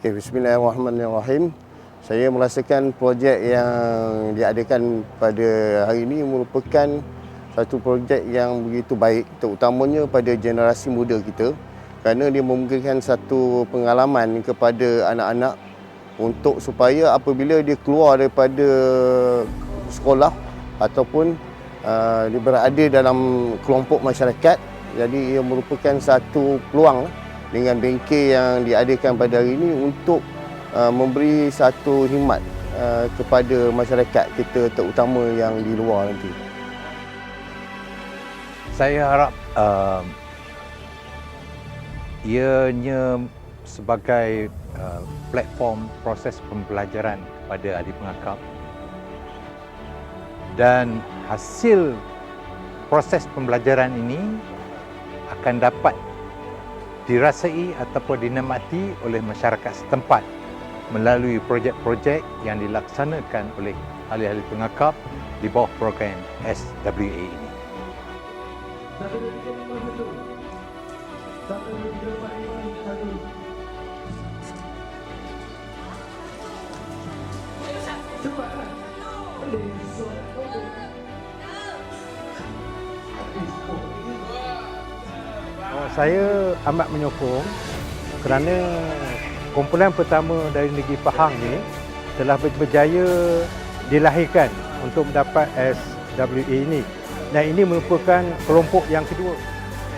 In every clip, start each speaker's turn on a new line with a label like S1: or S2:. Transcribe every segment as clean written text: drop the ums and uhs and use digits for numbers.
S1: Okay, bismillahirrahmanirrahim. Saya merasakan projek yang diadakan pada hari ini merupakan satu projek yang begitu baik, terutamanya pada generasi muda kita, kerana dia memberikan satu pengalaman kepada anak-anak untuk supaya apabila dia keluar daripada sekolah ataupun dia berada dalam kelompok masyarakat, jadi ia merupakan satu peluang dengan bengkel yang diadakan pada hari ini untuk memberi satu khidmat kepada masyarakat kita, terutama yang di luar nanti.
S2: Saya harap ianya sebagai platform proses pembelajaran kepada ahli pengakap, dan hasil proses pembelajaran ini akan dapat dirasai ataupun dinikmati oleh masyarakat setempat melalui projek-projek yang dilaksanakan oleh ahli-ahli pengakap di bawah program SWA ini. Saya amat menyokong kerana kumpulan pertama dari negeri Pahang ni telah berjaya dilahirkan untuk mendapat SWA ini, dan ini merupakan kelompok yang kedua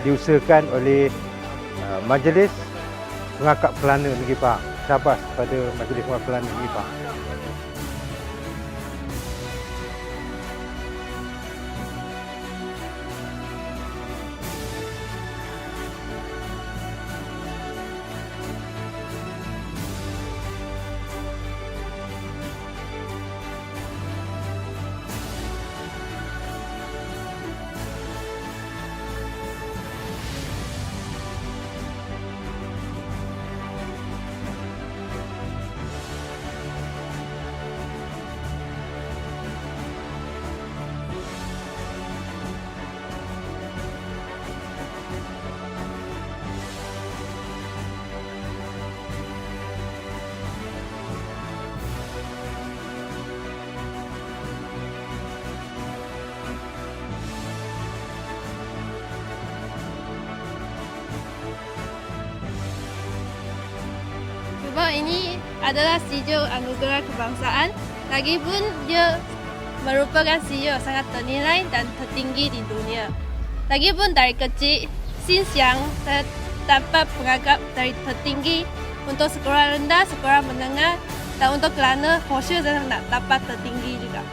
S2: diusahakan oleh Majlis Pengakap Kelana Negeri Pahang. Syabas kepada Majlis Pengakap Kelana Negeri Pahang.
S3: Sebab ini adalah sijil anugerah kebangsaan, lagipun dia merupakan sijil sangat ternilai dan tertinggi di dunia. Lagipun dari kecil, since yang saya dapat pengagap dari tertinggi untuk sekolah rendah, sekolah menengah, dan untuk Kelana, khusus saya nak dapat tertinggi juga.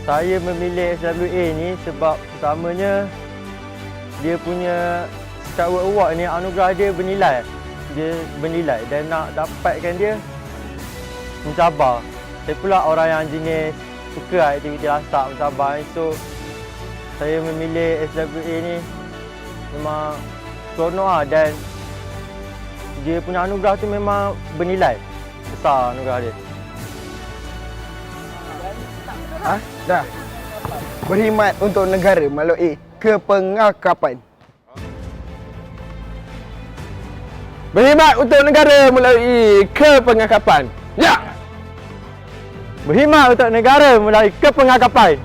S4: Saya memilih SWA ni sebab pertamanya dia punya Skyward Award ni, anugerah dia bernilai. Dan nak dapatkan dia mencabar. Saya pula orang yang jenis suka aktiviti lasak, mencabar. So saya memilih SWA ni memang seronok lah, dan dia punya anugerah tu memang bernilai besar, anugerah dia.
S5: Dah. Berkhidmat untuk negara melalui kepengakapan. Berkhidmat untuk negara melalui kepengakapan. Ya.
S4: Berkhidmat untuk negara melalui kepengakapan.